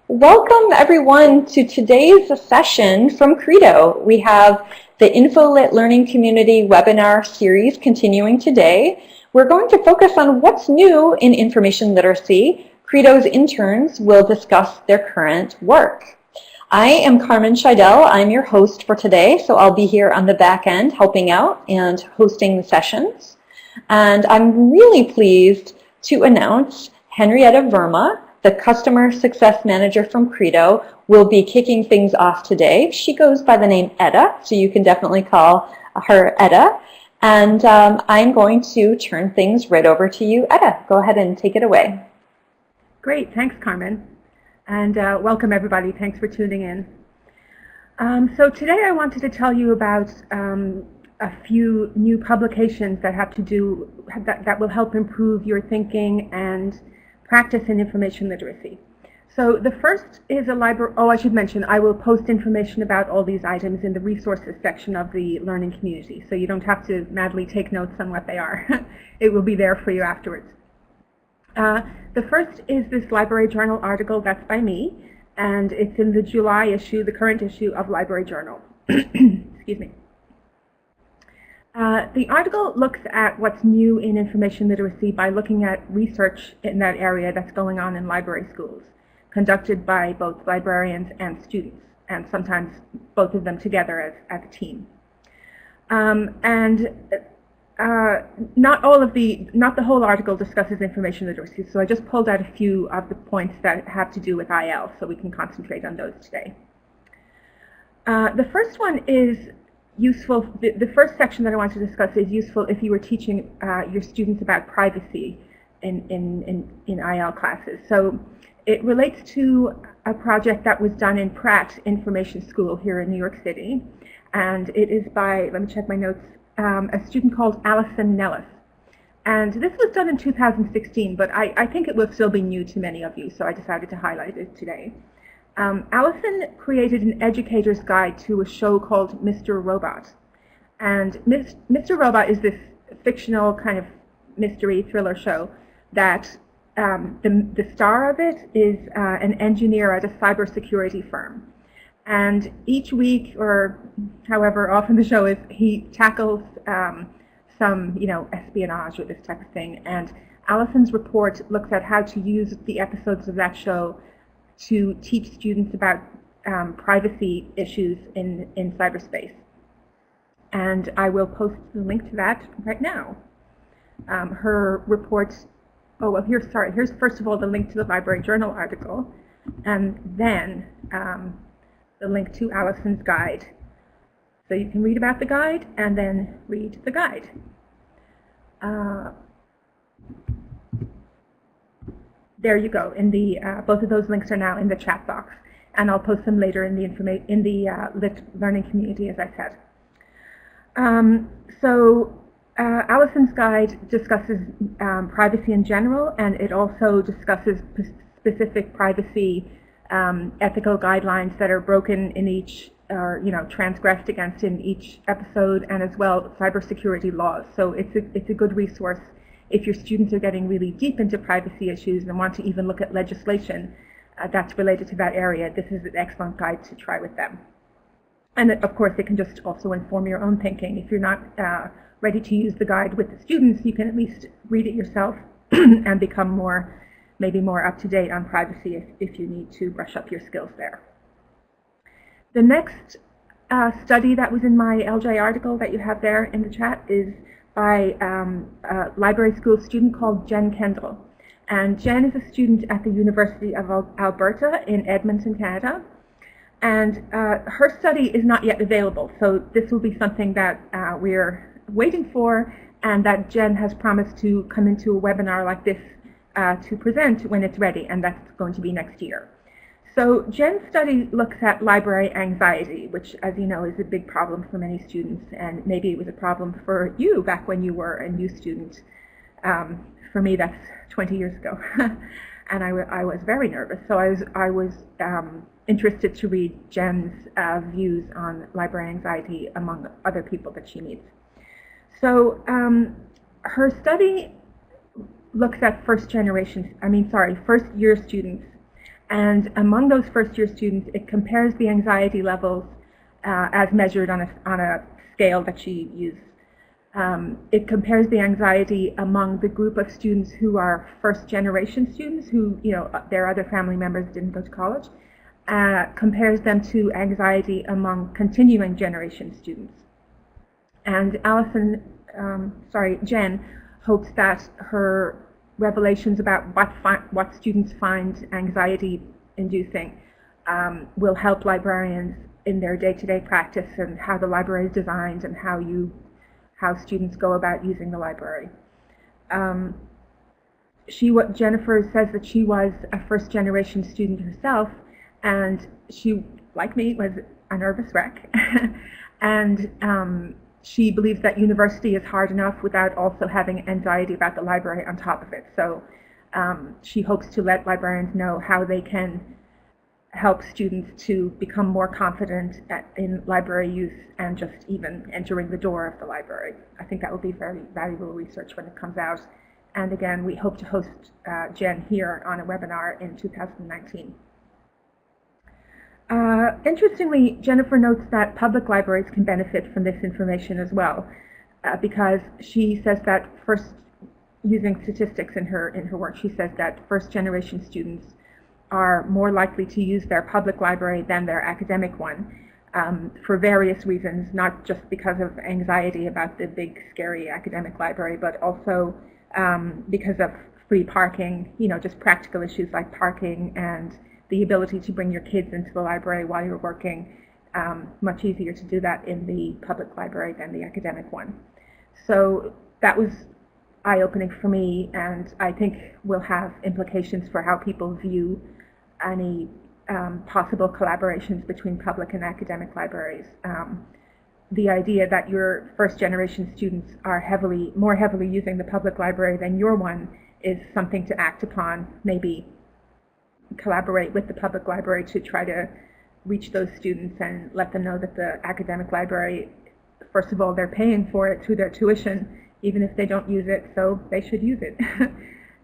Welcome everyone to today's session from Credo. We have the InfoLit Learning Community webinar series continuing today. We're going to focus on what's new in information literacy. Credo's interns will discuss their current work. I am Carmen Scheidel. I'm your host for today, so I'll be here on the back end helping out and hosting the sessions. And I'm really pleased to announce Henrietta Verma, the Customer Success Manager from Credo, will be kicking things off today. She goes by the name Etta, so you can definitely call her Etta. And I'm going to turn things right over to you, Etta. Go ahead and take it away. Great, thanks Carmen. And welcome everybody, thanks for tuning in. So today I wanted to tell you about a few new publications that will help improve your thinking and practice in information literacy. So the first is a library. Oh, I should mention, I will post information about all these items in the resources section of the learning community, so you don't have to madly take notes on what they are. It will be there for you afterwards. The first is this Library Journal article that's by me, and it's in the July issue, the current issue of Library Journal. Excuse me. The article looks at what's new in information literacy by looking at research in that area that's going on in library schools, conducted by both librarians and students, and sometimes both of them together as a team. Not the whole article discusses information literacy, so I just pulled out a few of the points that have to do with IL, so we can concentrate on those today. The first one is useful. The first section that I want to discuss is useful if you were teaching your students about privacy in IL classes. So it relates to a project that was done in Pratt Information School here in New York City, and it is by, let me check my notes, a student called Allison Nellis. And this was done in 2016, but I think it will still be new to many of you, so I decided to highlight it today. Allison created an educator's guide to a show called Mr. Robot. And Mr. Robot is this fictional kind of mystery thriller show that the star of it is an engineer at a cybersecurity firm. And each week, or however often the show is, he tackles some, espionage or this type of thing. And Allison's report looks at how to use the episodes of that show to teach students about privacy issues in cyberspace. And I will post the link to that right now. Her report, here's first of all the link to the Library Journal article, and then the link to Allison's guide. So you can read about the guide and then read the guide. There you go. Both of those links are now in the chat box, and I'll post them later in the Lit Learning community, as I said. Allison's guide discusses privacy in general, and it also discusses specific privacy ethical guidelines that are broken in each, or transgressed against in each episode, and as well cybersecurity laws. So it's a good resource if your students are getting really deep into privacy issues and want to even look at legislation that's related to that area. This is an excellent guide to try with them. And of course, it can just also inform your own thinking. If you're not ready to use the guide with the students, you can at least read it yourself and become maybe more up to date on privacy if you need to brush up your skills there. The next study that was in my LJ article that you have there in the chat is by a library school student called Jen Kendall. And Jen is a student at the University of Alberta in Edmonton, Canada. And her study is not yet available, so this will be something that we're waiting for, and that Jen has promised to come into a webinar like this to present when it's ready, and that's going to be next year. So Jen's study looks at library anxiety, which, as you know, is a big problem for many students, and maybe it was a problem for you back when you were a new student. For me, that's 20 years ago, and I was very nervous. So I was interested to read Jen's views on library anxiety among other people that she meets. So her study looks at first year students And among those first-year students, it compares the anxiety levels as measured on a scale that she used. It compares the anxiety among the group of students who are first-generation students who, their other family members didn't go to college, compares them to anxiety among continuing generation students. And Jen hopes that her revelations about what students find anxiety-inducing will help librarians in their day-to-day practice and how the library is designed and how students go about using the library. Jennifer says that she was a first-generation student herself, and she, like me, was a nervous wreck. And she believes that university is hard enough without also having anxiety about the library on top of it. So she hopes to let librarians know how they can help students to become more confident in library use and just even entering the door of the library. I think that will be very valuable research when it comes out. And again, we hope to host Jen here on a webinar in 2019. Interestingly, Jennifer notes that public libraries can benefit from this information as well, because she says that using statistics in her work, she says that first-generation students are more likely to use their public library than their academic one for various reasons, not just because of anxiety about the big, scary academic library, but also because of free parking, just practical issues like parking and the ability to bring your kids into the library while you're working. Much easier to do that in the public library than the academic one. So that was eye-opening for me, and I think will have implications for how people view any possible collaborations between public and academic libraries. The idea that your first-generation students are more heavily using the public library than your one is something to act upon, maybe collaborate with the public library to try to reach those students and let them know that the academic library, first of all, they're paying for it through their tuition, even if they don't use it, so they should use it.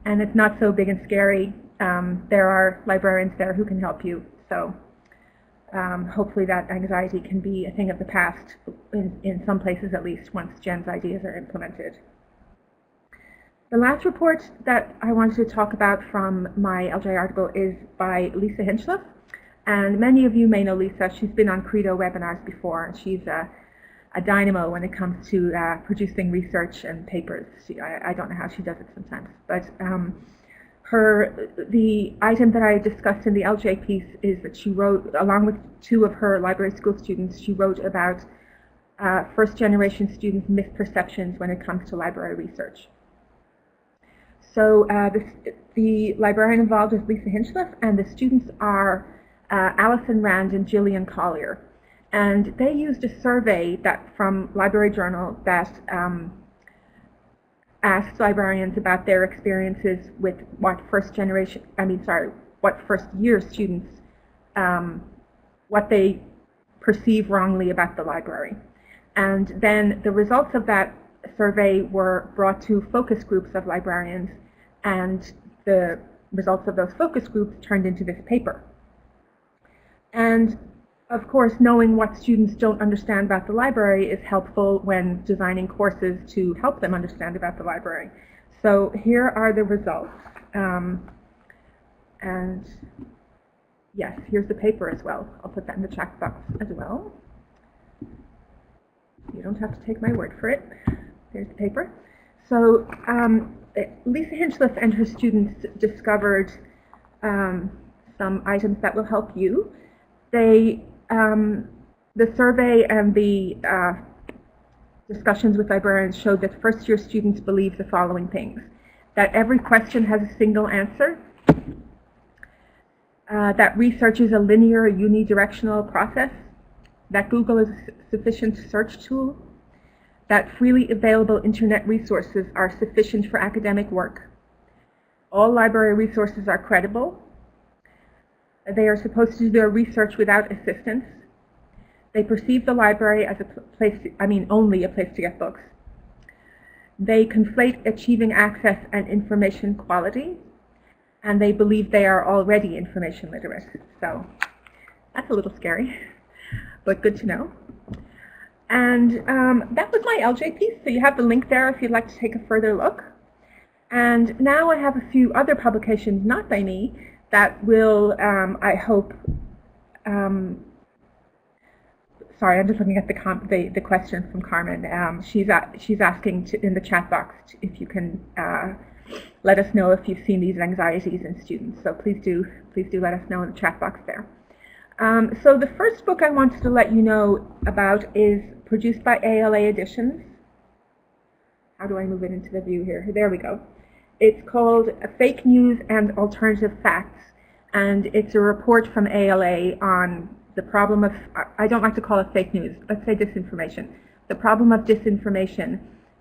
And it's not so big and scary. There are librarians there who can help you. So hopefully that anxiety can be a thing of the past, in some places at least, once Jen's ideas are implemented. The last report that I wanted to talk about from my LJ article is by Lisa Hinchliffe. And many of you may know Lisa. She's been on Credo webinars before, and she's a dynamo when it comes to producing research and papers. I don't know how she does it sometimes, but the item that I discussed in the LJ piece is that she wrote, along with two of her library school students, she wrote about first-generation students' misperceptions when it comes to library research. So the librarian involved is Lisa Hinchliffe, and the students are Alison Rand and Gillian Collier. And they used a survey from Library Journal that asked librarians about their experiences with what first-year students, what they perceive wrongly about the library. And then the results of that survey were brought to focus groups of librarians, and the results of those focus groups turned into this paper. And of course, knowing what students don't understand about the library is helpful when designing courses to help them understand about the library. So here are the results. And yes, here's the paper as well. I'll put that in the chat box as well. You don't have to take my word for it. There's the paper. So Lisa Hinchliffe and her students discovered some items that will help you. The survey and the discussions with librarians showed that first-year students believe the following things: that every question has a single answer, that research is a linear, unidirectional process, that Google is a sufficient search tool, that freely available internet resources are sufficient for academic work, all library resources are credible, they are supposed to do their research without assistance, they perceive the library as only a place to get books, they conflate achieving access and information quality, and they believe they are already information literate. So that's a little scary, but good to know. And that was my LJ piece, so you have the link there if you'd like to take a further look. And now I have a few other publications, not by me, that will, I hope, sorry, I'm just looking at the question from Carmen. She's asking in the chat box if you can let us know if you've seen these anxieties in students. So please do let us know in the chat box there. So the first book I wanted to let you know about is produced by ALA Editions. How do I move it into the view here? There we go. It's called Fake News and Alternative Facts, and it's a report from ALA on the problem of, I don't like to call it fake news, let's say disinformation, the problem of disinformation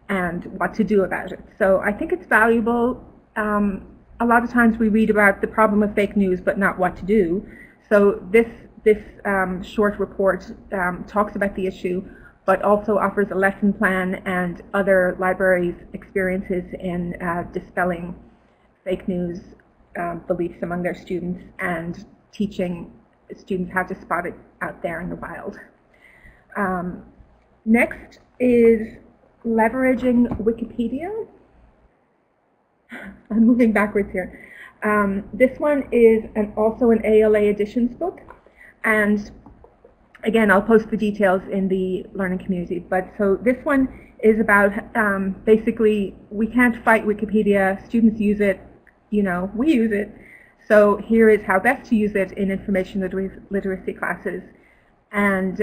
and what to do about it. So I think it's valuable. A lot of times we read about the problem of fake news but not what to do. So this short report talks about the issue, but also offers a lesson plan and other libraries' experiences in dispelling fake news beliefs among their students and teaching students how to spot it out there in the wild. Next is leveraging Wikipedia. I'm moving backwards here. This one is also an ALA Editions book, and again, I'll post the details in the learning community. But so this one is about basically we can't fight Wikipedia. Students use it, you know, we use it. So here is how best to use it in information literacy classes, and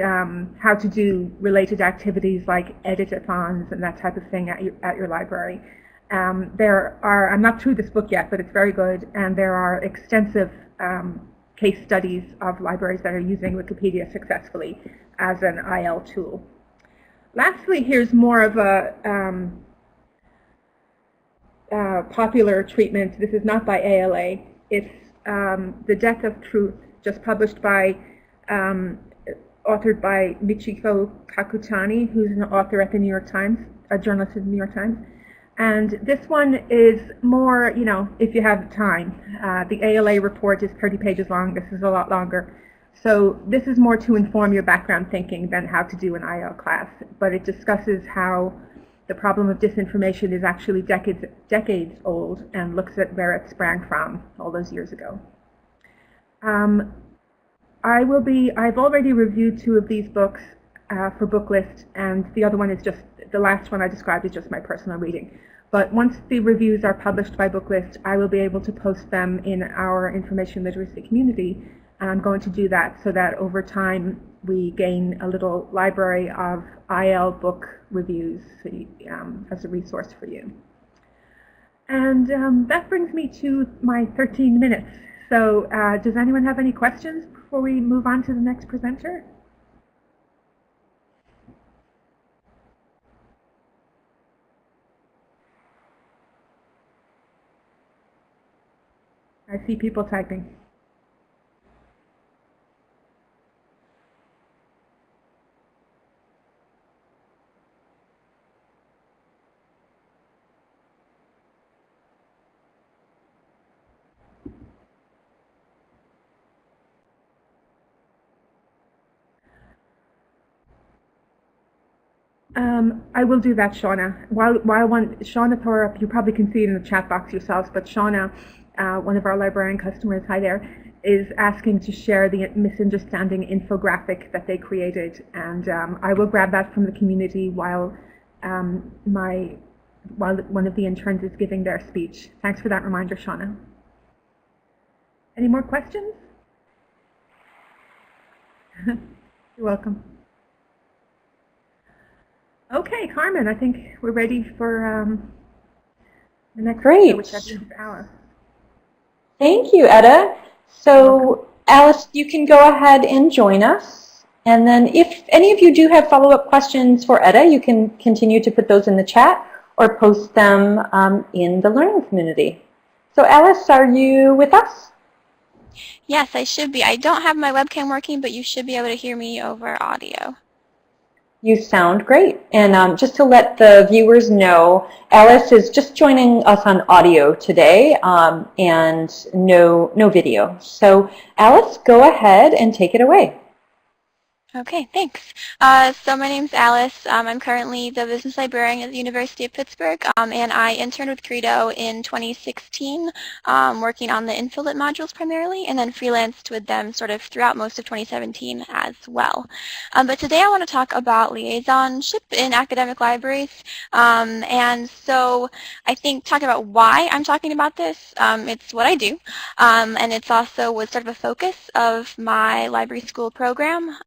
how to do related activities like edit-a-thons and that type of thing at your library. There are, I'm not through this book yet, but it's very good, and there are extensive case studies of libraries that are using Wikipedia successfully as an IL tool. Lastly, here's more of a popular treatment. This is not by ALA. It's The Death of Truth, just published by, authored by Michiko Kakutani, who's an author at the New York Times, a journalist at the New York Times. And this one is more, you know, if you have time. The ALA report is 30 pages long. This is a lot longer. So this is more to inform your background thinking than how to do an IL class. But it discusses how the problem of disinformation is actually decades old and looks at where it sprang from all those years ago. I've already reviewed 2 of these books for Booklist, and the other one is just, the last one I described is just my personal reading. But once the reviews are published by Booklist, I will be able to post them in our information literacy community, and I'm going to do that so that over time we gain a little library of IL book reviews as a resource for you. And that brings me to my 13 minutes. So does anyone have any questions before we move on to the next presenter? I see people typing. I will do that, Shauna. While Shauna Thorup, you probably can see it in the chat box yourselves, but Shauna, one of our librarian customers, hi there, is asking to share the misunderstanding infographic that they created, and I will grab that from the community while one of the interns is giving their speech. Thanks for that reminder, Shauna. Any more questions? You're welcome. Okay, Carmen, I think we're ready for the next Great. which is Alice. Thank you, Etta. So, Alice, you can go ahead and join us. And then if any of you do have follow-up questions for Etta, you can continue to put those in the chat or post them in the learning community. So, Alice, are you with us? Yes, I should be. I don't have my webcam working, but you should be able to hear me over audio. You sound great. And just to let the viewers know, Alice is just joining us on audio today and no video. So Alice, go ahead and take it away. Okay, thanks. So my name's Alice. I'm currently the business librarian at the University of Pittsburgh, and I interned with Credo in 2016, working on the InfoLit modules primarily, and then freelanced with them sort of throughout most of 2017 as well. But today I want to talk about liaisonship in academic libraries, and so I think talking about why I'm talking about this, it's what I do, and it's also was sort of a focus of my library school program.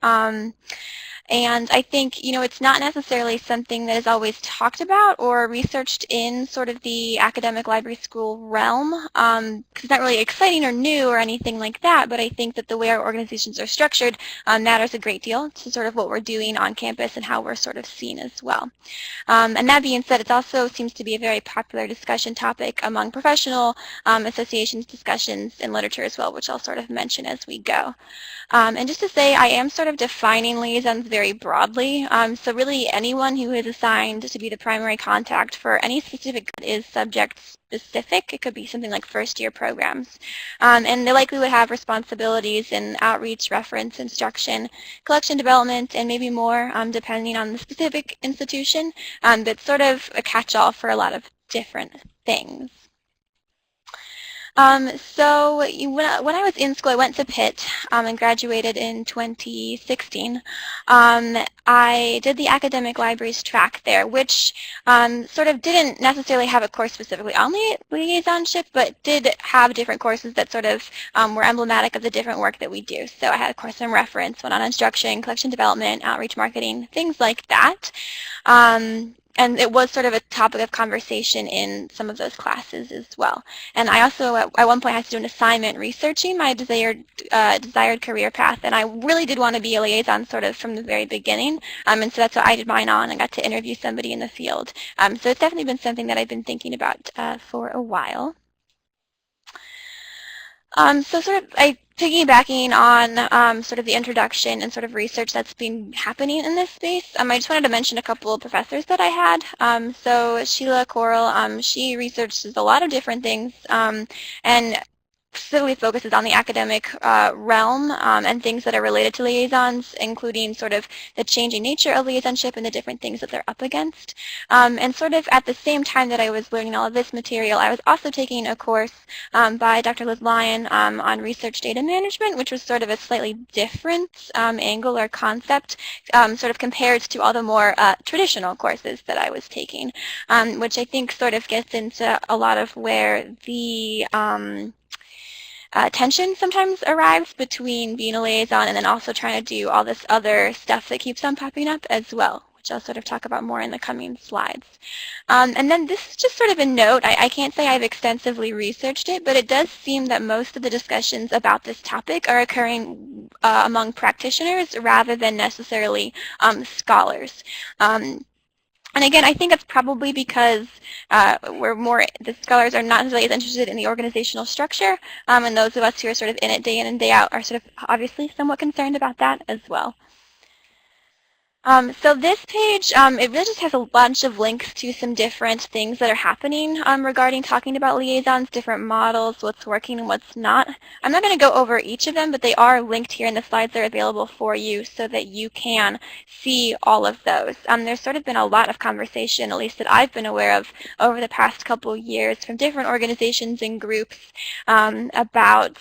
And I think, it's not necessarily something that is always talked about or researched in sort of the academic library school realm. Because it's not really exciting or new or anything like that, but I think that the way our organizations are structured matters a great deal to sort of what we're doing on campus and how we're sort of seen as well. And that being said, it also seems to be a very popular discussion topic among professional associations, discussions, and literature as well, which I'll sort of mention as we go. And just to say, I am sort of defining liaisons very broadly. So really anyone who is assigned to be the primary contact for any specific that is subject specific. It could be something like first-year programs. And they likely would have responsibilities in outreach, reference, instruction, collection development, and maybe more, depending on the specific institution. But sort of a catch-all for a lot of different things. So when I was in school, I went to Pitt and graduated in 2016. I did the academic libraries track there, which sort of didn't necessarily have a course specifically on liaisonship, but did have different courses that sort of were emblematic of the different work that we do. So I had a course on reference, one on instruction, collection development, outreach marketing, things like that. And it was sort of a topic of conversation in some of those classes as well. And I also, at one point, had to do an assignment researching my desired career path. And I really did want to be a liaison sort of from the very beginning. And so that's what I did mine on. I got to interview somebody in the field. So it's definitely been something that I've been thinking about for a while. So sort of piggybacking on sort of the introduction and sort of research that's been happening in this space, I just wanted to mention a couple of professors that I had. So Sheila Coral, she researches a lot of different things and specifically focuses on the academic realm and things that are related to liaisons, including sort of the changing nature of liaisonship and the different things that they're up against. And sort of at the same time that I was learning all of this material, I was also taking a course by Dr. Liz Lyon on research data management, which was sort of a slightly different angle or concept, sort of compared to all the more traditional courses that I was taking, which I think sort of gets into a lot of where the tension sometimes arrives between being a liaison and then also trying to do all this other stuff that keeps on popping up as well, which I'll sort of talk about more in the coming slides. And then this is just sort of a note. I can't say I've extensively researched it, but it does seem that most of the discussions about this topic are occurring among practitioners rather than necessarily scholars. And again, I think it's probably because the scholars are not necessarily as interested in the organizational structure, and those of us who are sort of in it day in and day out are sort of obviously somewhat concerned about that as well. So this page, it really just has a bunch of links to some different things that are happening regarding talking about liaisons, different models, what's working and what's not. I'm not going to go over each of them, but they are linked here in the slides. They're available for you so that you can see all of those. There's sort of been a lot of conversation, at least that I've been aware of, over the past couple of years from different organizations and groups about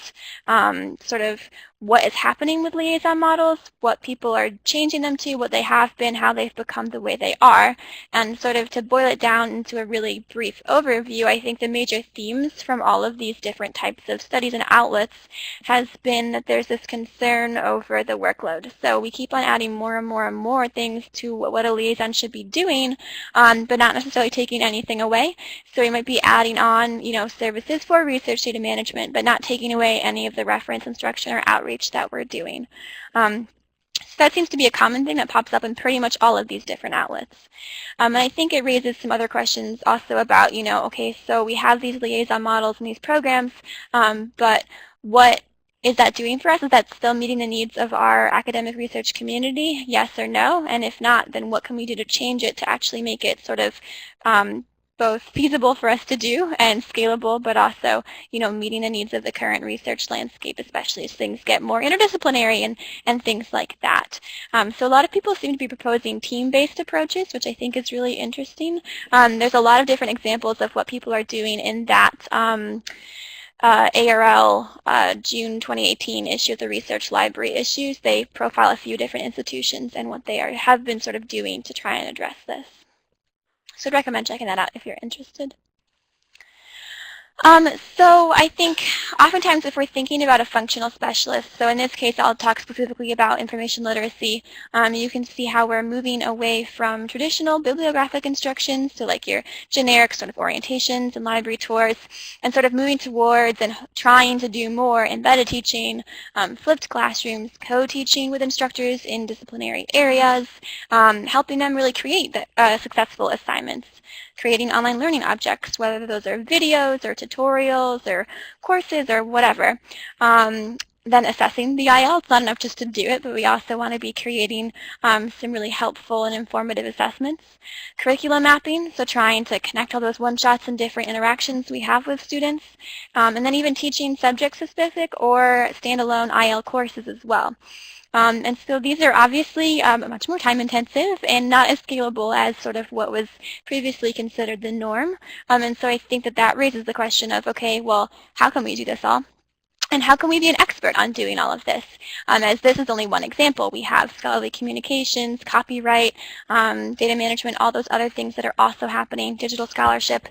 sort of what is happening with liaison models, what people are changing them to, what they have been, how they've become the way they are. And sort of to boil it down into a really brief overview, I think the major themes from all of these different types of studies and outlets has been that there's this concern over the workload. So we keep on adding more and more and more things to what a liaison should be doing, but not necessarily taking anything away. So we might be adding on, services for research data management, but not taking away any of the reference instruction or outreach that we're doing. So that seems to be a common thing that pops up in pretty much all of these different outlets. And I think it raises some other questions also about, okay, so we have these liaison models and these programs, but what is that doing for us? Is that still meeting the needs of our academic research community? Yes or no? And if not, then what can we do to change it to actually make it sort of both feasible for us to do and scalable, but also, meeting the needs of the current research landscape, especially as things get more interdisciplinary and things like that. So a lot of people seem to be proposing team-based approaches, which I think is really interesting. There's a lot of different examples of what people are doing in that ARL June 2018 issue of the Research Library Issues. They profile a few different institutions and what they have been sort of doing to try and address this. So I'd recommend checking that out if you're interested. So I think oftentimes if we're thinking about a functional specialist, so in this case I'll talk specifically about information literacy, you can see how we're moving away from traditional bibliographic instructions, so like your generic sort of orientations and library tours, and sort of moving towards and trying to do more embedded teaching, flipped classrooms, co-teaching with instructors in disciplinary areas, helping them really create successful assignments, creating online learning objects, whether those are videos or tutorials or courses or whatever. Then assessing the IL. It's not enough just to do it, but we also want to be creating some really helpful and informative assessments. Curriculum mapping, so trying to connect all those one-shots and different interactions we have with students. And then even teaching subject-specific or standalone IL courses as well. And so these are obviously much more time-intensive and not as scalable as sort of what was previously considered the norm. And so I think that raises the question of, okay, well, how can we do this all? And how can we be an expert on doing all of this? As this is only one example, we have scholarly communications, copyright, data management, all those other things that are also happening, digital scholarship.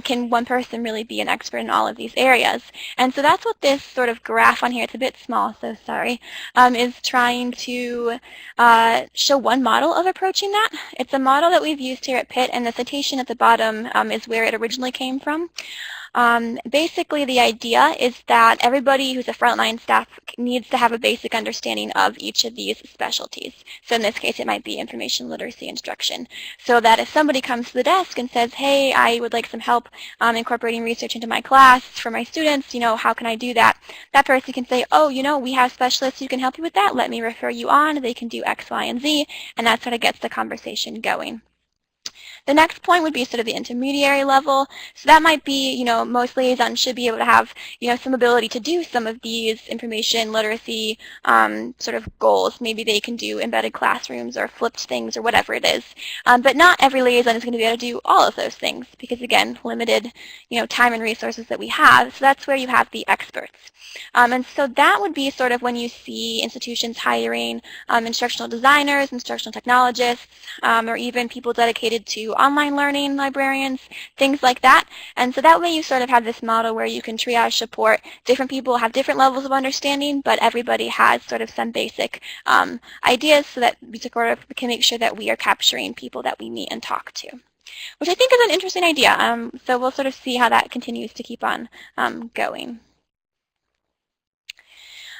Can one person really be an expert in all of these areas? And so that's what this sort of graph on here, it's a bit small, so sorry, is trying to show one model of approaching that. It's a model that we've used here at Pitt, and the citation at the bottom is where it originally came from. Basically, the idea is that everybody who's a frontline staff needs to have a basic understanding of each of these specialties. So in this case, it might be information literacy instruction. So that if somebody comes to the desk and says, hey, I would like some help incorporating research into my class for my students, how can I do that? That person can say, oh, we have specialists who can help you with that. Let me refer you on. They can do X, Y, and Z. And that sort of gets the conversation going. The next point would be sort of the intermediary level. So that might be, most liaisons should be able to have, some ability to do some of these information literacy sort of goals. Maybe they can do embedded classrooms or flipped things or whatever it is. But not every liaison is going to be able to do all of those things because, again, limited, time and resources that we have. So that's where you have the experts. And so that would be sort of when you see institutions hiring instructional designers, instructional technologists, or even people dedicated to online learning, librarians, things like that. And so that way you sort of have this model where you can triage support. Different people have different levels of understanding, but everybody has sort of some basic ideas so that we sort of can make sure that we are capturing people that we meet and talk to, which I think is an interesting idea. So we'll sort of see how that continues to keep on going.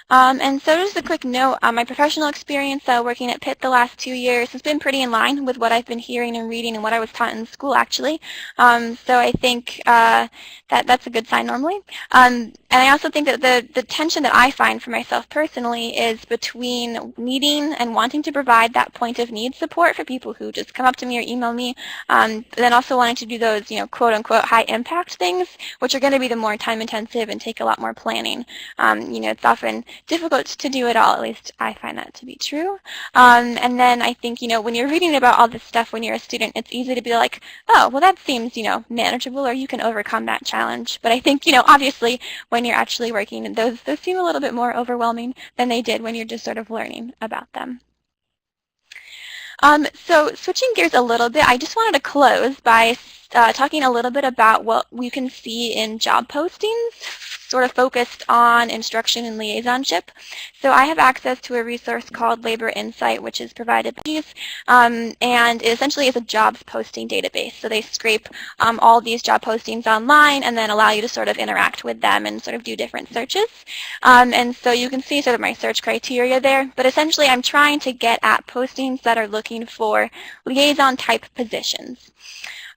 And so just a quick note, my professional experience working at Pitt the last 2 years has been pretty in line with what I've been hearing and reading and what I was taught in school, actually. So I think that's a good sign normally. And I also think that the tension that I find for myself personally is between needing and wanting to provide that point of need support for people who just come up to me or email me, then also wanting to do those, quote-unquote high impact things, which are going to be the more time intensive and take a lot more planning. It's often difficult to do it all, at least I find that to be true. And then I think, when you're reading about all this stuff when you're a student, it's easy to be like, oh, well that seems, manageable, or you can overcome that challenge. But I think, obviously when you're actually working, those seem a little bit more overwhelming than they did when you're just sort of learning about them. So switching gears a little bit, I just wanted to close by talking a little bit about what we can see in job postings, sort of focused on instruction and liaisonship. So I have access to a resource called Labor Insight, which is provided by these, and it essentially is a jobs posting database. So they scrape all these job postings online and then allow you to sort of interact with them and sort of do different searches. And so you can see sort of my search criteria there, but essentially I'm trying to get at postings that are looking for liaison type positions.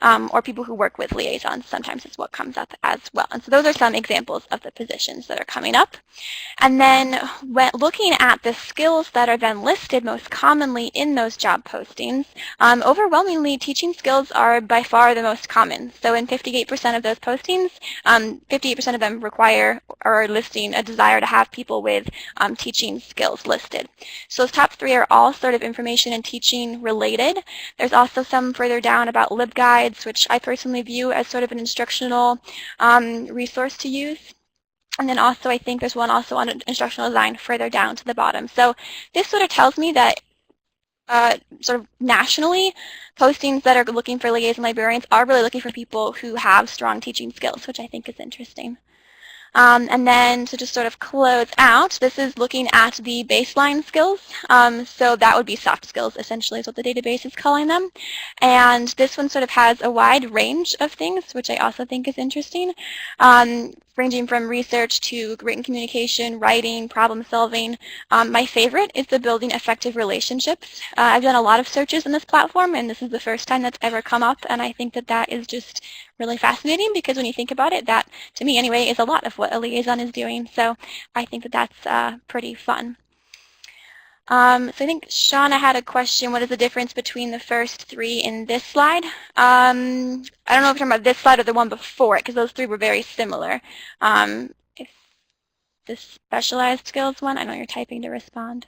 or people who work with liaisons sometimes is what comes up as well. And so those are some examples of the positions that are coming up. And then when looking at the skills that are then listed most commonly in those job postings, overwhelmingly teaching skills are by far the most common. So in 58% of those postings, 58% of them require or are listing a desire to have people with teaching skills listed. So those top three are all sort of information and teaching related. There's also some further down about LibGuides, which I personally view as sort of an instructional resource to use. And then also I think there's one also on instructional design further down to the bottom. So this sort of tells me that sort of nationally, postings that are looking for liaison librarians are really looking for people who have strong teaching skills, which I think is interesting. And then to just sort of close out, this is looking at the baseline skills. So that would be soft skills, essentially, is what the database is calling them. And this one sort of has a wide range of things, which I also think is interesting, ranging from research to written communication, writing, problem solving. My favorite is the building effective relationships. I've done a lot of searches in this platform, and this is the first time that's ever come up, and I think that that is just really fascinating because when you think about it, that, to me anyway, is a lot of what a liaison is doing. So I think that that's pretty fun. So I think Shauna had a question, what is the difference between the first three in this slide? I don't know if you're talking about this slide or the one before it, because those three were very similar. If the specialized skills one, I know you're typing to respond.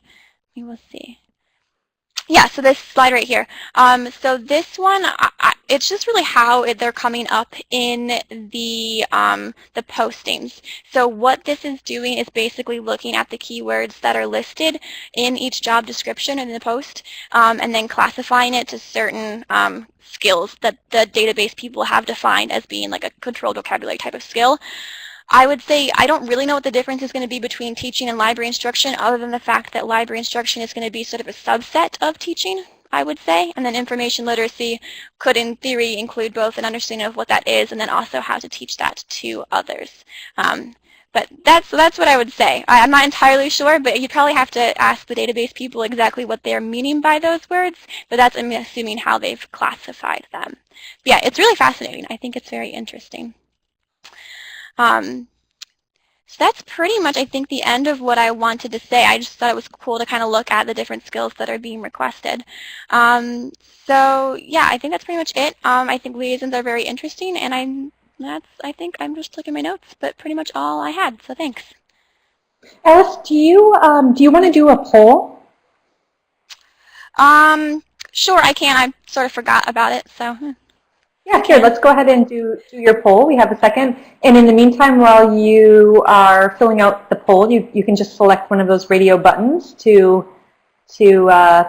We will see. Yeah, so this slide right here. So this one, it's just really how they're coming up in the postings. So what this is doing is basically looking at the keywords that are listed in each job description in the post, and then classifying it to certain skills that the database people have defined as being like a controlled vocabulary type of skill. I would say I don't really know what the difference is going to be between teaching and library instruction, other than the fact that library instruction is going to be sort of a subset of teaching, I would say, and then information literacy could in theory include both an understanding of what that is and then also how to teach that to others. But that's what I would say. I'm not entirely sure, but you'd probably have to ask the database people exactly what they're meaning by those words, but that's, I'm assuming, how they've classified them. But yeah, it's really fascinating. I think it's very interesting. So that's pretty much, I think, the end of what I wanted to say. I just thought it was cool to kind of look at the different skills that are being requested. So yeah, I think that's pretty much it. I think liaisons are very interesting, and I think I'm just looking at my notes, but pretty much all I had. So thanks. Alice, do you want to do a poll? Sure, I can. I sort of forgot about it, so. Yeah, here, let's go ahead and do your poll. We have a second. And in the meantime, while you are filling out the poll, you can just select one of those radio buttons to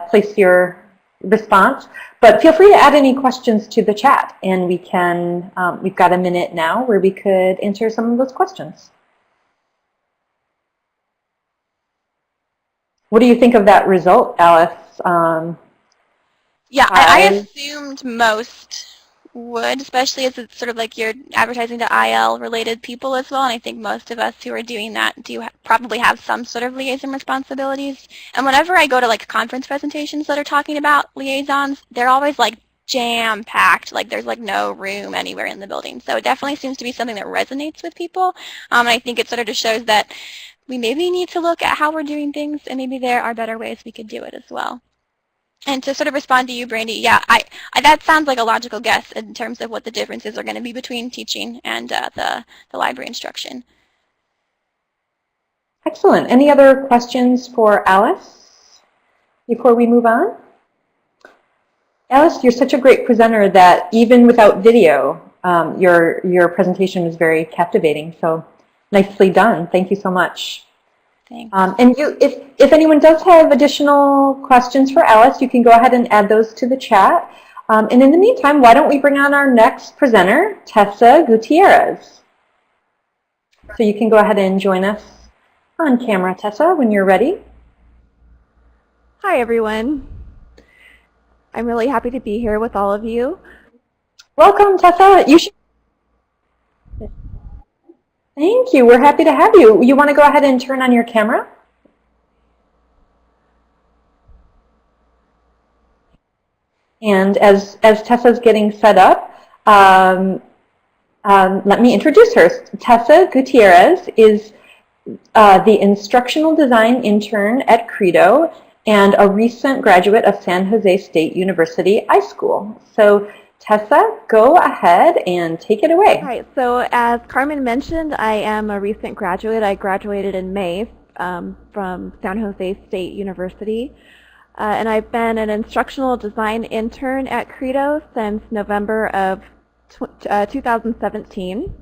place your response. But feel free to add any questions to the chat, and we can, we've got a minute now where we could answer some of those questions. What do you think of that result, Alice? Yeah, I assumed most would, especially as it's sort of like you're advertising to IL related people as well, and I think most of us who are doing that do probably have some sort of liaison responsibilities. And whenever I go to like conference presentations that are talking about liaisons, they're always like jam-packed, like there's like no room anywhere in the building. So it definitely seems to be something that resonates with people, and I think it sort of just shows that we maybe need to look at how we're doing things, and maybe there are better ways we could do it as well. And to sort of respond to you, Brandy, yeah, that sounds like a logical guess in terms of what the differences are going to be between teaching and the library instruction. Excellent. Any other questions for Alice before we move on? Alice, you're such a great presenter that even without video, your presentation was very captivating. So nicely done. Thank you so much. Thanks. And if anyone does have additional questions for Alice, you can go ahead and add those to the chat. And in the meantime, why don't we bring on our next presenter, Tessa Gutierrez. So you can go ahead and join us on camera, Tessa, when you're ready. Hi, everyone. I'm really happy to be here with all of you. Welcome, Tessa. Thank you. We're happy to have you. You want to go ahead and turn on your camera? And as Tessa's getting set up, Let me introduce her. Tessa Gutierrez is the instructional design intern at Credo and a recent graduate of San Jose State University iSchool. So Tessa, go ahead and take it away. All right, so as Carmen mentioned, I am a recent graduate. I graduated in May from San Jose State University. And I've been an instructional design intern at Credo since November of 2017.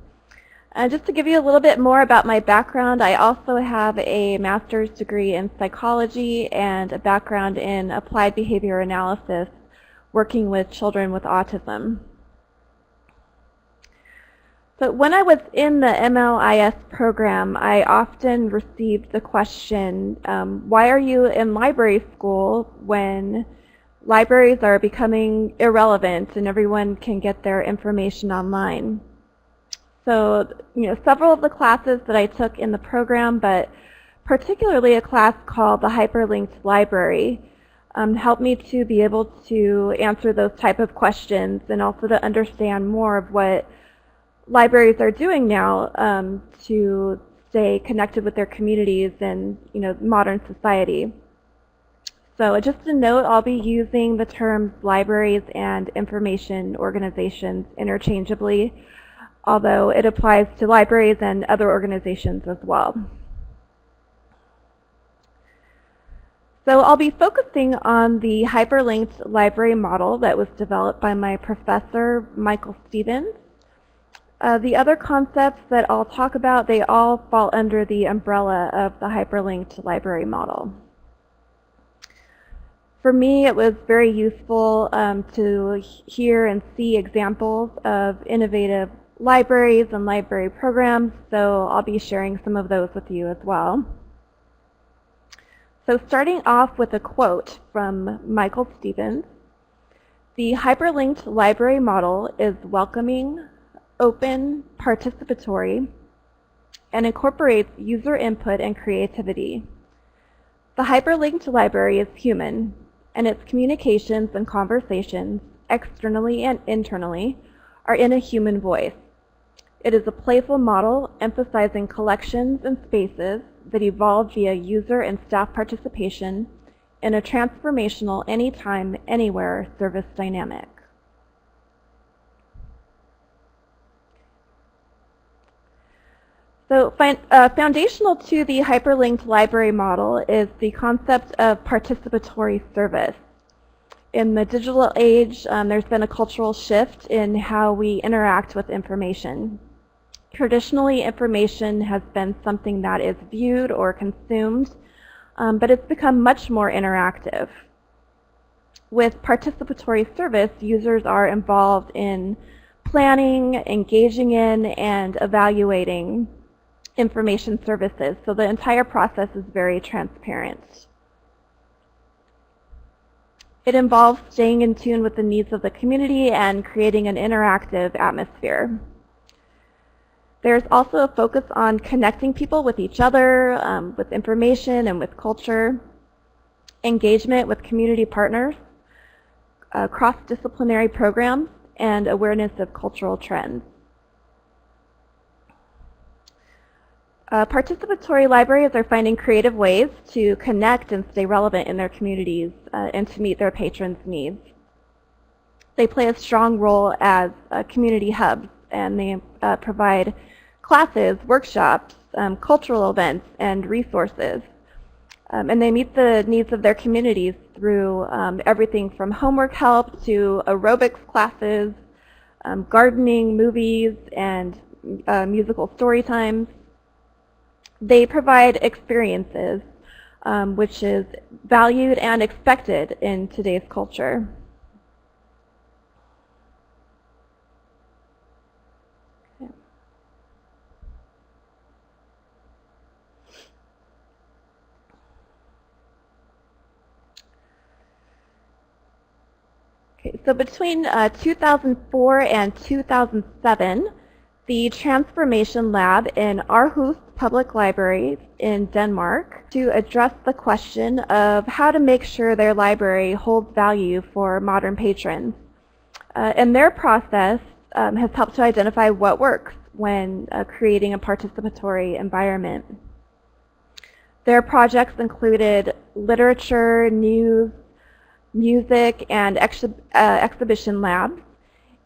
Just to give you a little bit more about my background, I also have a master's degree in psychology and a background in applied behavior analysis, working with children with autism. So when I was in the MLIS program, I often received the question, why are you in library school when libraries are becoming irrelevant and everyone can get their information online? So, several of the classes that I took in the program, but particularly a class called the Hyperlinked Library, helped me to be able to answer those type of questions and also to understand more of what libraries are doing now to stay connected with their communities and modern society. So just a note, I'll be using the terms libraries and information organizations interchangeably, although it applies to libraries and other organizations as well. So I'll be focusing on the hyperlinked library model that was developed by my professor, Michael Stevens. The other concepts that I'll talk about, they all fall under the umbrella of the hyperlinked library model. For me, it was very useful to hear and see examples of innovative libraries and library programs, so I'll be sharing some of those with you as well. So starting off with a quote from Michael Stevens, "The hyperlinked library model is welcoming, open, participatory, and incorporates user input and creativity. The hyperlinked library is human, and its communications and conversations, externally and internally, are in a human voice. It is a playful model emphasizing collections and spaces that evolve via user and staff participation in a transformational anytime, anywhere service dynamic." So foundational to the hyperlinked library model is the concept of participatory service. In the digital age, there's been a cultural shift in how we interact with information. Traditionally, information has been something that is viewed or consumed, but it's become much more interactive. With participatory service, users are involved in planning, engaging in, and evaluating information services, so the entire process is very transparent. It involves staying in tune with the needs of the community and creating an interactive atmosphere. There's also a focus on connecting people with each other, with information and with culture, engagement with community partners, cross-disciplinary programs, and awareness of cultural trends. Participatory libraries are finding creative ways to connect and stay relevant in their communities and to meet their patrons' needs. They play a strong role as community hubs, and they provide classes, workshops, cultural events, and resources. And they meet the needs of their communities through everything from homework help to aerobics classes, gardening, movies, and musical story times. They provide experiences, which is valued and expected in today's culture. Okay, so between 2004 and 2007, the Transformation Lab in Aarhus Public Library in Denmark to address the question of how to make sure their library holds value for modern patrons. In their process, has helped to identify what works when creating a participatory environment. Their projects included literature, news, music, and exhibition labs,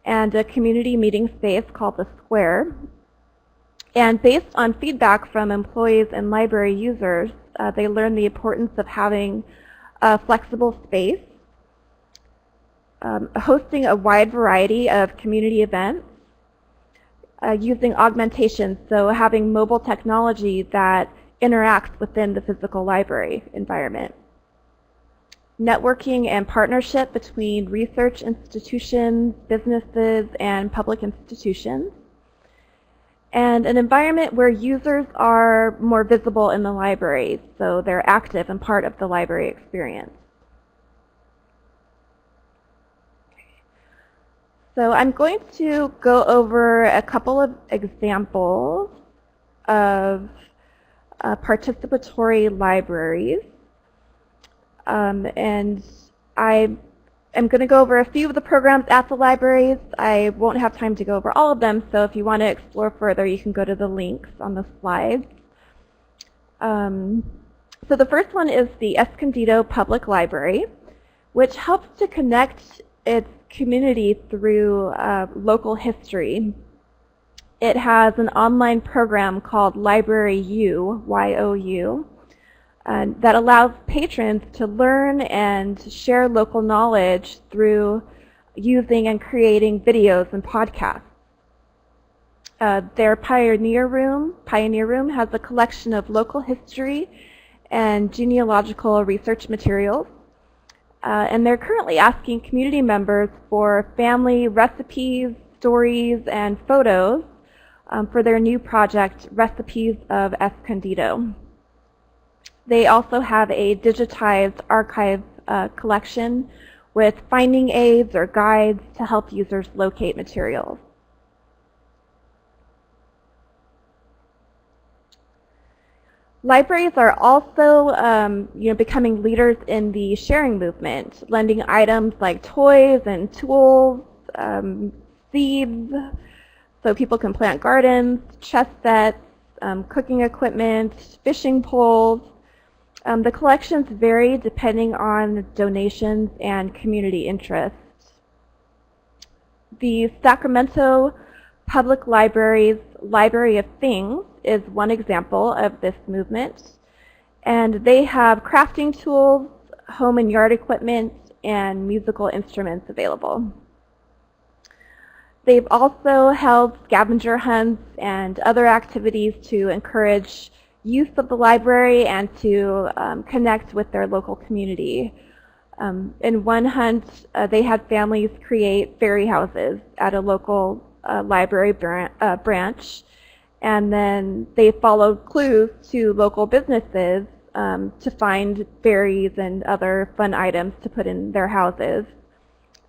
and a community meeting space called The Square. And based on feedback from employees and library users, they learned the importance of having a flexible space, hosting a wide variety of community events, using augmentation, so having mobile technology that interacts within the physical library environment. Networking and partnership between research institutions, businesses, and public institutions. And an environment where users are more visible in the library, so they're active and part of the library experience. So I'm going to go over a couple of examples of participatory libraries. And I am going to go over a few of the programs at the libraries. I won't have time to go over all of them, so if you want to explore further, you can go to the links on the slides. So the first one is the Escondido Public Library, which helps to connect its community through local history. It has an online program called Library U, Y-O-U, that allows patrons to learn and share local knowledge through using and creating videos and podcasts. Their Pioneer Room has a collection of local history and genealogical research materials. And they're currently asking community members for family recipes, stories, and photos for their new project, Recipes of Escondido. They also have a digitized archive collection with finding aids or guides to help users locate materials. Libraries are also becoming leaders in the sharing movement, lending items like toys and tools, seeds, so people can plant gardens, chess sets, cooking equipment, fishing poles. The collections vary depending on donations and community interest. The Sacramento Public Library's Library of Things is one example of this movement. And they have crafting tools, home and yard equipment, and musical instruments available. They've also held scavenger hunts and other activities to encourage use of the library and to connect with their local community. In one hunt, they had families create fairy houses at a local library branch, and then they followed clues to local businesses to find fairies and other fun items to put in their houses.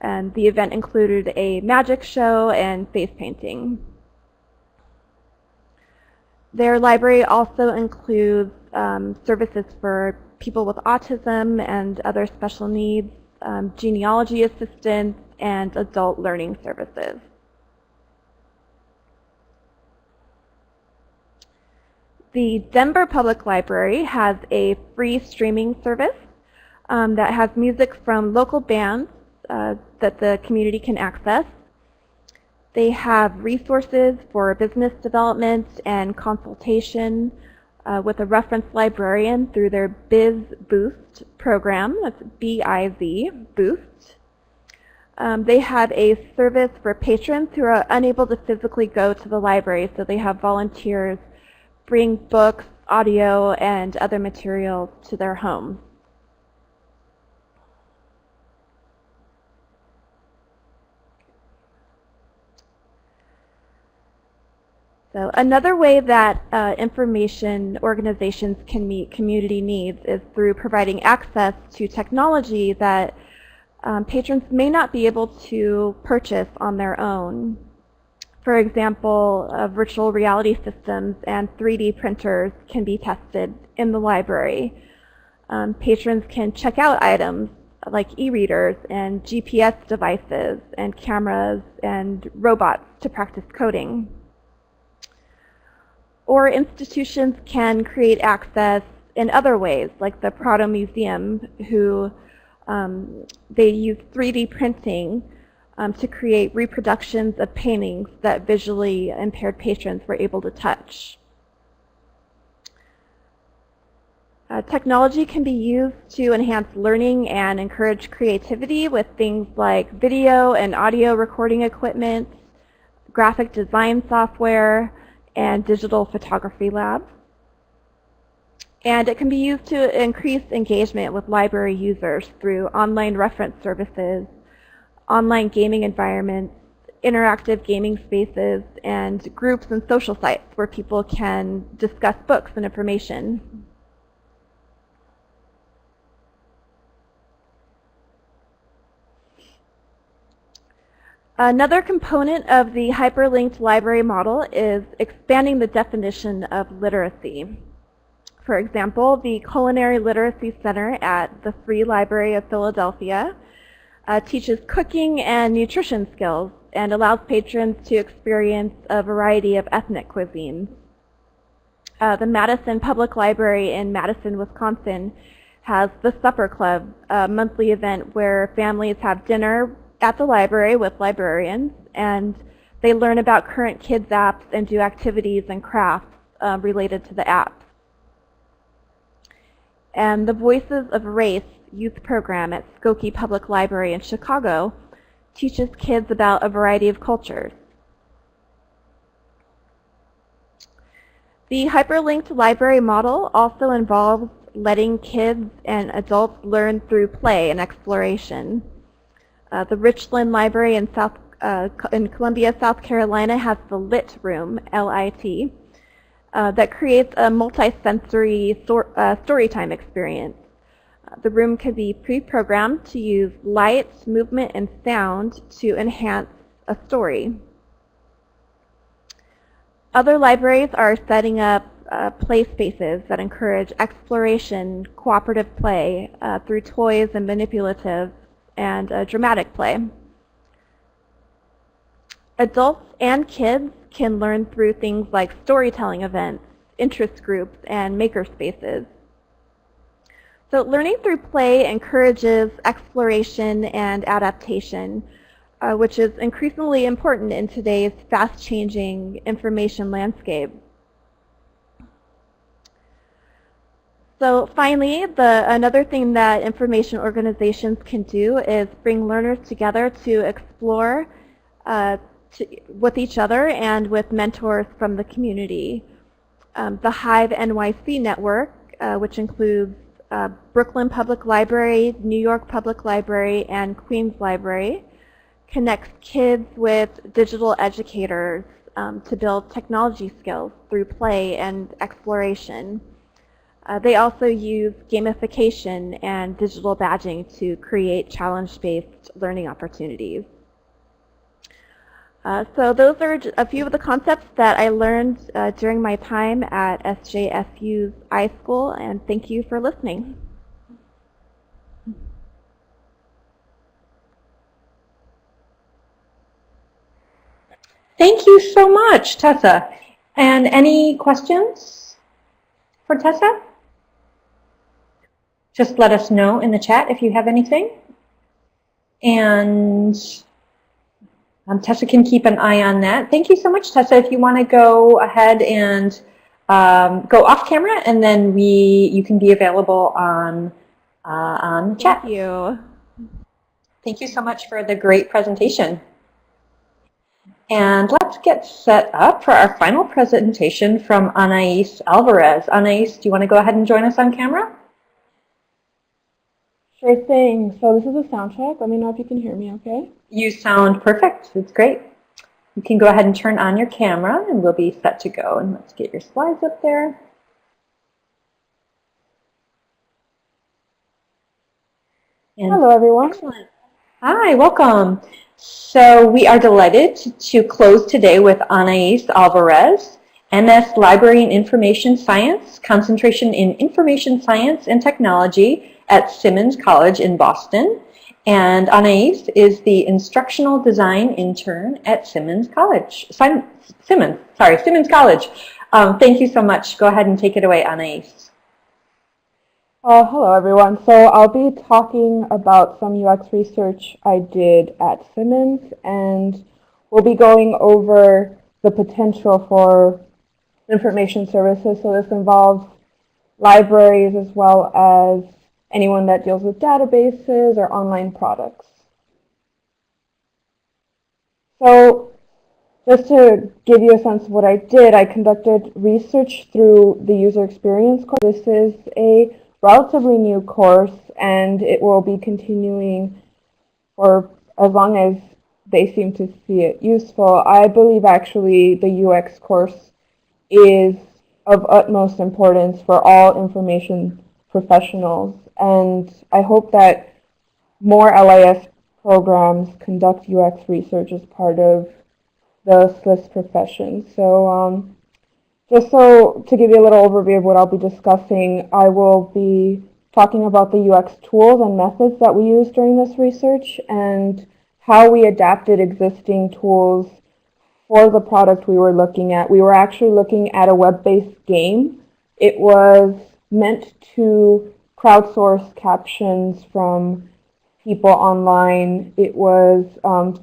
And the event included a magic show and face painting. Their library also includes services for people with autism and other special needs, genealogy assistance, and adult learning services. The Denver Public Library has a free streaming service that has music from local bands that the community can access. They have resources for business development and consultation with a reference librarian through their Biz Boost program. That's B-I-Z, Boost. They have a service for patrons who are unable to physically go to the library, so they have volunteers bring books, audio, and other materials to their homes. So another way that information organizations can meet community needs is through providing access to technology that patrons may not be able to purchase on their own. For example, virtual reality systems and 3D printers can be tested in the library. Patrons can check out items like e-readers and GPS devices and cameras and robots to practice coding. Or institutions can create access in other ways, like the Prado Museum, who they use 3D printing to create reproductions of paintings that visually impaired patrons were able to touch. Technology can be used to enhance learning and encourage creativity with things like video and audio recording equipment, graphic design software, and digital photography labs. And it can be used to increase engagement with library users through online reference services, online gaming environments, interactive gaming spaces, and groups and social sites where people can discuss books and information. Another component of the hyperlinked library model is expanding the definition of literacy. For example, the Culinary Literacy Center at the Free Library of Philadelphia teaches cooking and nutrition skills and allows patrons to experience a variety of ethnic cuisines. The Madison Public Library in Madison, Wisconsin has the Supper Club, a monthly event where families have dinner at the library with librarians, and they learn about current kids apps and do activities and crafts related to the apps. And the Voices of Race youth program at Skokie Public Library in Chicago teaches kids about a variety of cultures. The hyperlinked library model also involves letting kids and adults learn through play and exploration. The Richland Library in Columbia, South Carolina has the Lit Room, L-I-T, that creates a multi-sensory storytime experience. The room can be pre-programmed to use light, movement, and sound to enhance a story. Other libraries are setting up play spaces that encourage exploration, cooperative play through toys and manipulative and dramatic play. Adults and kids can learn through things like storytelling events, interest groups, and maker spaces. So learning through play encourages exploration and adaptation, which is increasingly important in today's fast-changing information landscape. So finally, another thing that information organizations can do is bring learners together to explore with each other and with mentors from the community. The Hive NYC network, which includes Brooklyn Public Library, New York Public Library, and Queens Library, connects kids with digital educators to build technology skills through play and exploration. They also use gamification and digital badging to create challenge-based learning opportunities. So those are a few of the concepts that I learned during my time at SJSU's iSchool, and thank you for listening. Thank you so much, Tessa. And any questions for Tessa? Just let us know in the chat if you have anything. And Tessa can keep an eye on that. Thank you so much, Tessa. If you want to go ahead and go off camera, and then you can be available on the chat. Thank you. Thank you so much for the great presentation. And let's get set up for our final presentation from Anais Alvarez. Anais, do you want to go ahead and join us on camera? Sure thing. So this is a sound check. Let me know if you can hear me, okay? You sound perfect. It's great. You can go ahead and turn on your camera and we'll be set to go. And let's get your slides up there. And hello, everyone. Excellent. Hi, welcome. So we are delighted to close today with Anais Alvarez, MS Library and Information Science, concentration in Information Science and Technology at Simmons College in Boston. And Anais is the instructional design intern at Simmons College. Simmons College. Thank you so much. Go ahead and take it away, Anais. Hello everyone. So I'll be talking about some UX research I did at Simmons, and we'll be going over the potential for information services. So this involves libraries as well as anyone that deals with databases or online products. So just to give you a sense of what I did, I conducted research through the user experience course. This is a relatively new course, and it will be continuing for as long as they seem to see it useful. I believe actually the UX course is of utmost importance for all information professionals, and I hope that more LIS programs conduct UX research as part of the SLIS profession. So just so to give you a little overview of what I'll be discussing, I will be talking about the UX tools and methods that we used during this research and how we adapted existing tools for the product we were looking at. We were actually looking at a web-based game. It was meant to crowdsource captions from people online. It was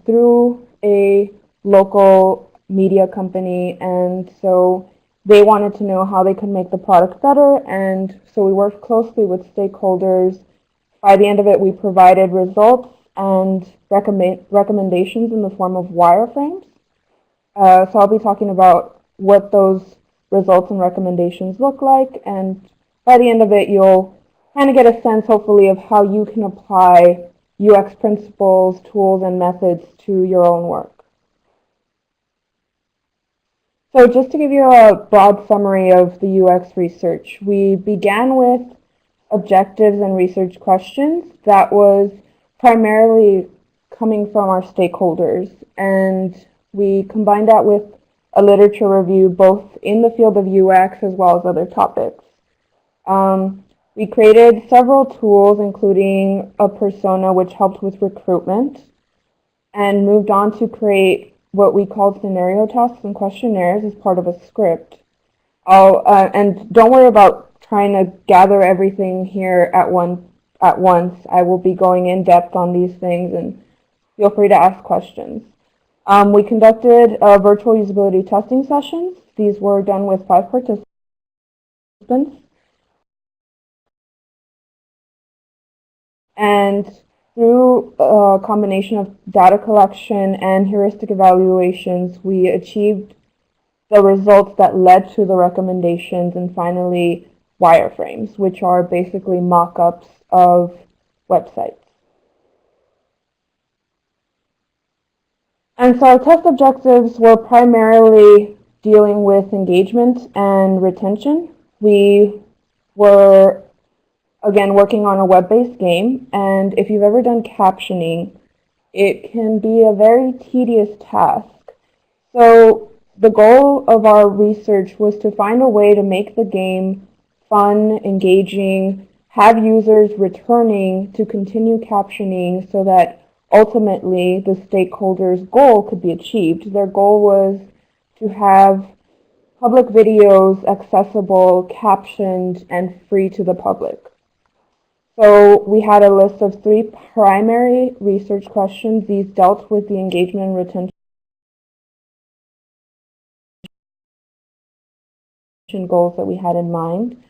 through a local media company, and so they wanted to know how they could make the product better, and so we worked closely with stakeholders. By the end of it, we provided results and recommendations in the form of wireframes. So I'll be talking about what those results and recommendations look like, and by the end of it, you'll kind of get a sense, hopefully, of how you can apply UX principles, tools, and methods to your own work. So just to give you a broad summary of the UX research, we began with objectives and research questions that was primarily coming from our stakeholders, and we combined that with a literature review both in the field of UX as well as other topics. We created several tools, including a persona which helped with recruitment, and moved on to create what we called scenario tasks and questionnaires as part of a script. And don't worry about trying to gather everything here at once. I will be going in depth on these things, and feel free to ask questions. We conducted virtual usability testing sessions. These were done with 5 participants. And through a combination of data collection and heuristic evaluations, we achieved the results that led to the recommendations, and finally wireframes, which are basically mock-ups of websites. And so our test objectives were primarily dealing with engagement and retention. We were again working on a web-based game, and if you've ever done captioning, it can be a very tedious task. So the goal of our research was to find a way to make the game fun, engaging, have users returning to continue captioning so that ultimately the stakeholders' goal could be achieved. Their goal was to have public videos accessible, captioned, and free to the public. So we had a list of 3 primary research questions. These dealt with the engagement and retention goals that we had in mind.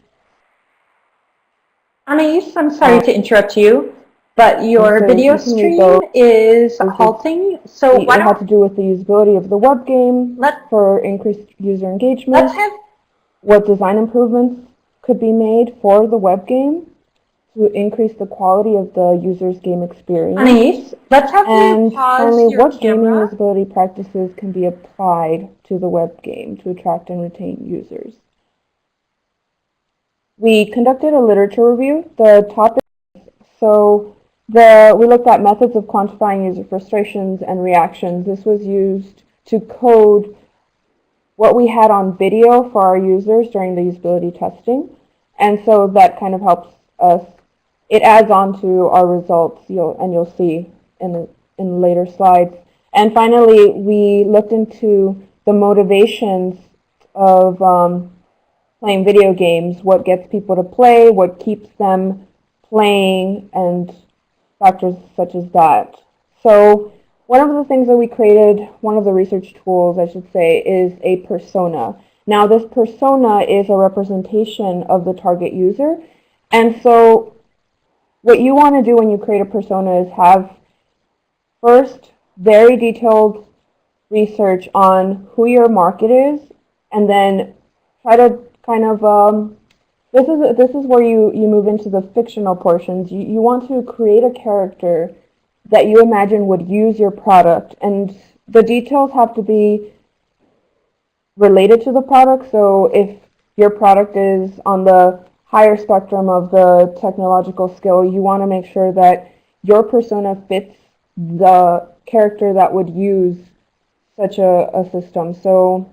Anais, I'm sorry to interrupt you, but your video stream is halting. So what had to do with the usability of the web game for increased user engagement. What design improvements could be made for the web game to increase the quality of the user's game experience. Anais, let's have you and pause finally, your what gaming camera. usability practices can be applied to the web game to attract and retain users. We conducted a literature review. The topic, we looked at methods of quantifying user frustrations and reactions. This was used to code what we had on video for our users during the usability testing. And so that kind of helps us it adds on to our results, you'll see in later slides. And finally, we looked into the motivations of playing video games, what gets people to play, what keeps them playing, and factors such as that. So one of the things that we created, one of the research tools, I should say, is a persona. Now, this persona is a representation of the target user. And so what you want to do when you create a persona is have, first, very detailed research on who your market is, and then try to kind of, this is where you move into the fictional portions. You want to create a character that you imagine would use your product, and the details have to be related to the product. So if your product is on the higher spectrum of the technological skill, you want to make sure that your persona fits the character that would use such a system. So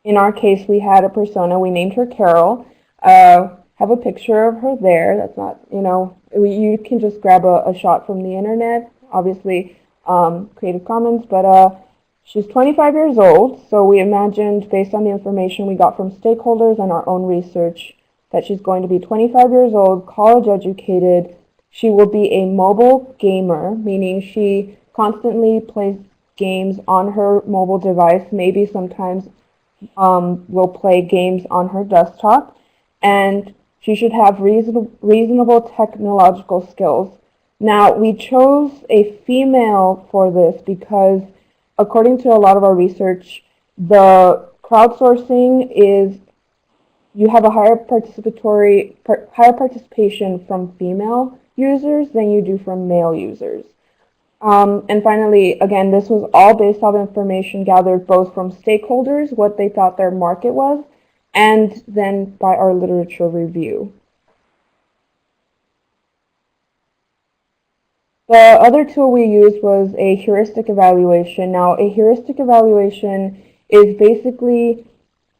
in our case, we had a persona. We named her Carol. Have a picture of her there. That's not, you can just grab a shot from the internet, obviously Creative Commons, but she's 25 years old, so we imagined, based on the information we got from stakeholders and our own research, that she's going to be 25 years old, college educated. She will be a mobile gamer, meaning she constantly plays games on her mobile device, maybe sometimes will play games on her desktop, and she should have reasonable technological skills. Now, we chose a female for this because, according to a lot of our research, the crowdsourcing is you have a higher participation from female users than you do from male users. And finally, again, this was all based on information gathered both from stakeholders, what they thought their market was, and then by our literature review. The other tool we used was a heuristic evaluation. Now, a heuristic evaluation is basically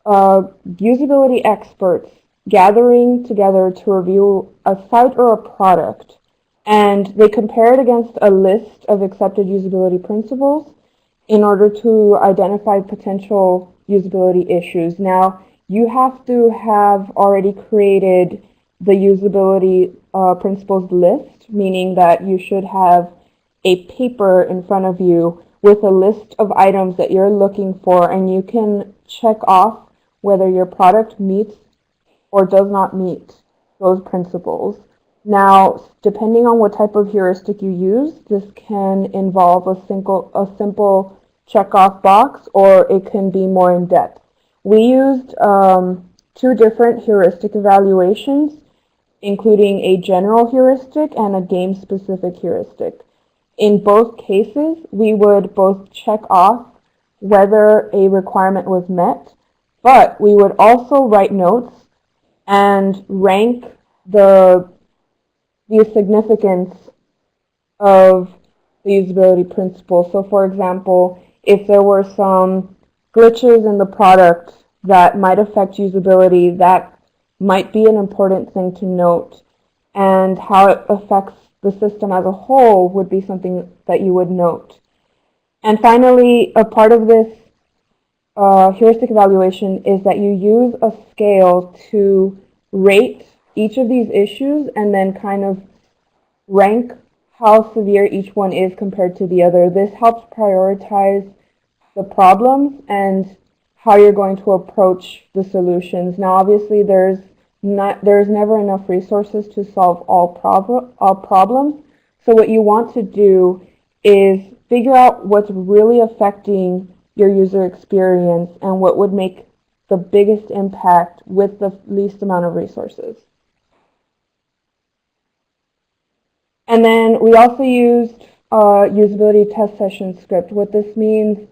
usability experts gathering together to review a site or a product, and they compare it against a list of accepted usability principles in order to identify potential usability issues. Now, you have to have already created the usability principles list, meaning that you should have a paper in front of you with a list of items that you're looking for, and you can check off whether your product meets or does not meet those principles. Now, depending on what type of heuristic you use, this can involve a simple check-off box, or it can be more in-depth. We used 2 different heuristic evaluations, including a general heuristic and a game-specific heuristic. In both cases, we would both check off whether a requirement was met, but we would also write notes and rank the significance of the usability principle. So for example, if there were some glitches in the product that might affect usability, that might be an important thing to note, and how it affects the system as a whole would be something that you would note. And finally, a part of this heuristic evaluation is that you use a scale to rate each of these issues and then kind of rank how severe each one is compared to the other. This helps prioritize the problems and how you're going to approach the solutions. Now, obviously, there's never enough resources to solve all problems. So what you want to do is figure out what's really affecting your user experience and what would make the biggest impact with the least amount of resources. And then we also used usability test session script. What this means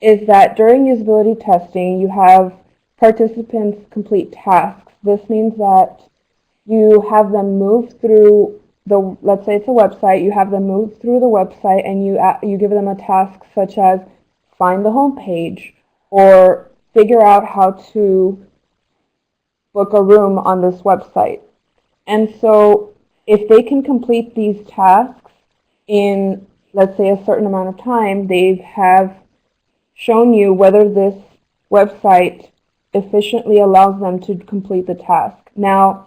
is that during usability testing, you have participants complete tasks. This means that you have them move through let's say it's a website, you have them move through the website and you give them a task such as find the home page or figure out how to book a room on this website. And so if they can complete these tasks in, let's say, a certain amount of time, they have shown you whether this website efficiently allows them to complete the task. Now,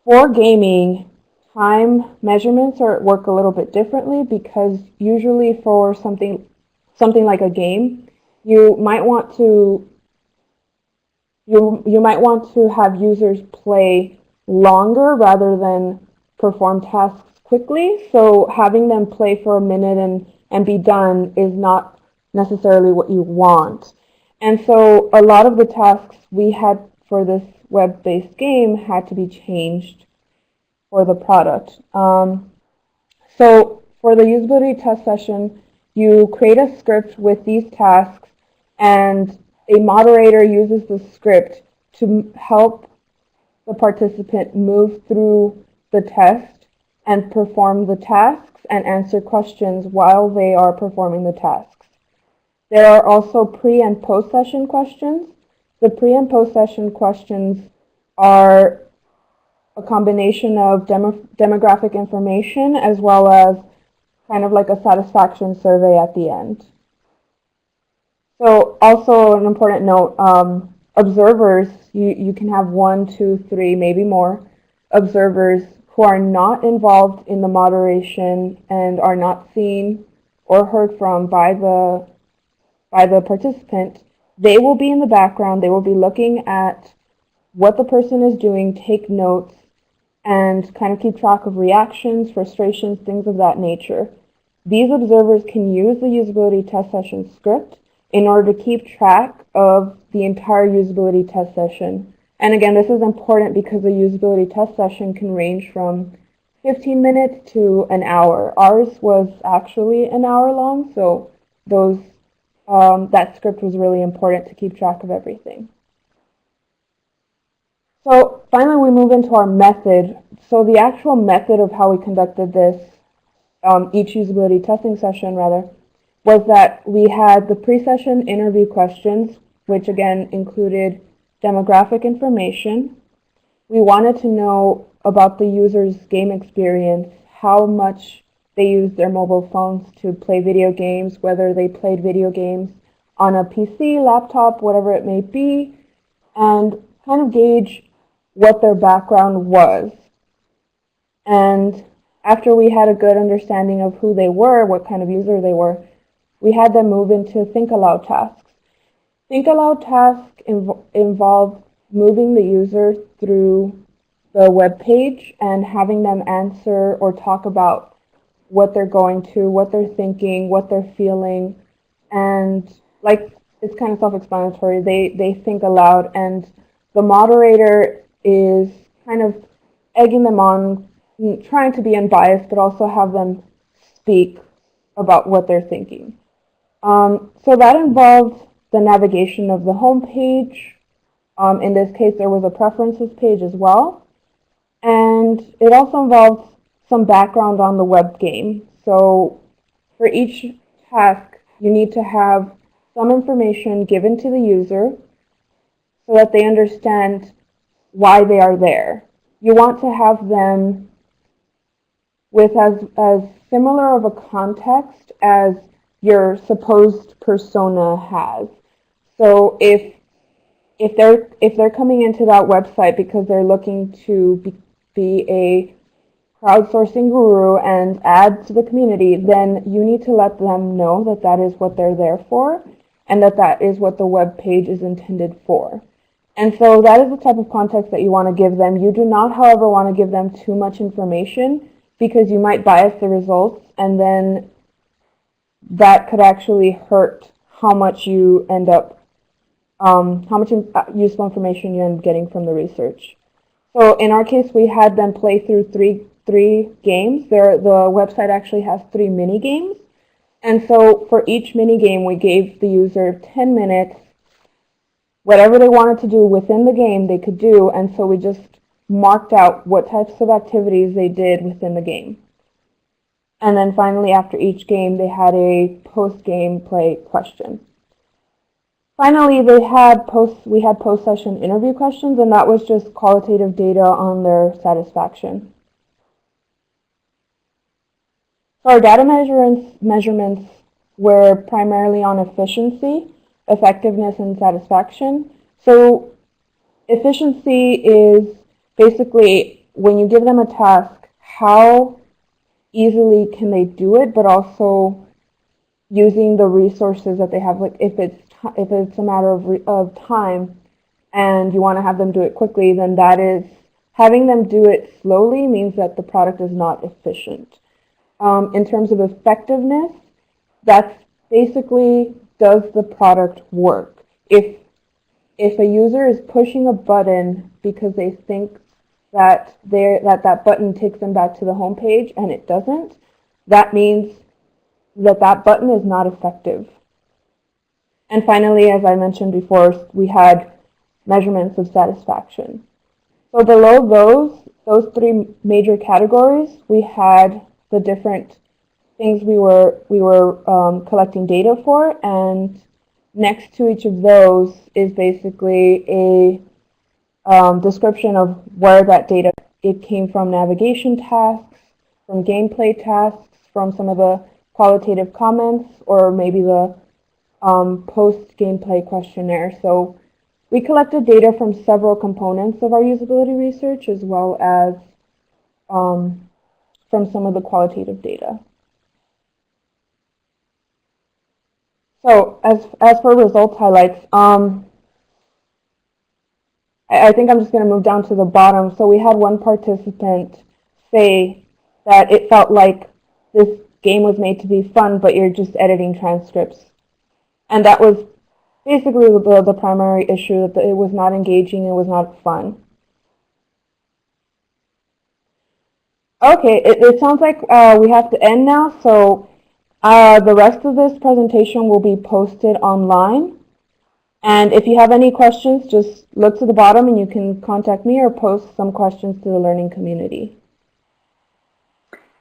for gaming, time measurements work a little bit differently, because usually for something like a game, you might want to have users play longer rather than perform tasks quickly. So having them play for a minute and be done is not necessarily what you want. And so a lot of the tasks we had for this web-based game had to be changed for the product. So for the usability test session, you create a script with these tasks, and a moderator uses the script to help the participant move through the test and perform the tasks and answer questions while they are performing the tasks. There are also pre- and post-session questions. The pre- and post-session questions are a combination of demographic information as well as kind of like a satisfaction survey at the end. So also an important note, observers, you can have 1, 2, 3, maybe more observers who are not involved in the moderation and are not seen or heard from by the participant. They will be in the background. They will be looking at what the person is doing, take notes, and kind of keep track of reactions, frustrations, things of that nature. These observers can use the usability test session script in order to keep track of the entire usability test session. And again, this is important because the usability test session can range from 15 minutes to an hour. Ours was actually an hour long, so that script was really important to keep track of everything. So finally, we move into our method. So the actual method of how we conducted this, each usability testing session rather, was that we had the pre-session interview questions, which again included demographic information. We wanted to know about the user's game experience, how much they used their mobile phones to play video games, whether they played video games on a PC, laptop, whatever it may be, and kind of gauge what their background was. And after we had a good understanding of who they were, what kind of user they were, we had them move into think aloud tasks. Think aloud tasks involve moving the user through the web page and having them answer or talk about what they're going to, what they're thinking, what they're feeling. And like, it's kind of self-explanatory. They think aloud, and the moderator is kind of egging them on, trying to be unbiased, but also have them speak about what they're thinking. So that involved the navigation of the home page. In this case, there was a preferences page as well. And it also involved some background on the web game. So for each task, you need to have some information given to the user so that they understand why they are there. You want to have them with as similar of a context as your supposed persona has. So if they're coming into that website because they're looking to be a crowdsourcing guru and add to the community, then you need to let them know that that is what they're there for and that that is what the web page is intended for. And so that is the type of context that you want to give them. You do not, however, want to give them too much information because you might bias the results, and then that could actually hurt how much you end up, how much useful information you end up getting from the research. So in our case, we had them play through three games. The website actually has 3 mini games. And so for each mini game, we gave the user 10 minutes. Whatever they wanted to do within the game, they could do. And so we just marked out what types of activities they did within the game. And then finally, after each game, they had a post-game play question. Finally, we had post-session interview questions, and that was just qualitative data on their satisfaction. So our data measurements were primarily on efficiency, effectiveness, and satisfaction. So efficiency is basically when you give them a task, how easily can they do it, but also using the resources that they have. Like if it's a matter of time and you want to have them do it quickly, then that is having them do it slowly means that the product is not efficient. In terms of effectiveness, that's basically, does the product work? If a user is pushing a button because they think that that button takes them back to the home page and it doesn't, that means that that button is not effective. And finally, as I mentioned before, we had measurements of satisfaction. So below those three major categories, we had the different things we were collecting data for, and next to each of those is basically a description of where that data came from: navigation tasks, from gameplay tasks, from some of the qualitative comments, or maybe the post-gameplay questionnaire. So we collected data from several components of our usability research, as well as from some of the qualitative data. So as for results highlights, I think I'm just going to move down to the bottom. So we had one participant say that it felt like this game was made to be fun, but you're just editing transcripts. And that was basically the primary issue, that it was not engaging, it was not fun. Okay, it sounds like we have to end now, so the rest of this presentation will be posted online. And if you have any questions, just look to the bottom and you can contact me or post some questions to the learning community.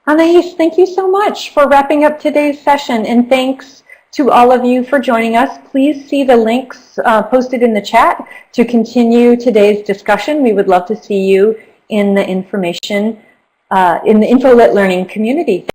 Anais, thank you so much for wrapping up today's session, and thanks to all of you for joining us. Please see the links posted in the chat to continue today's discussion. We would love to see you in the information, in the InfoLit learning community.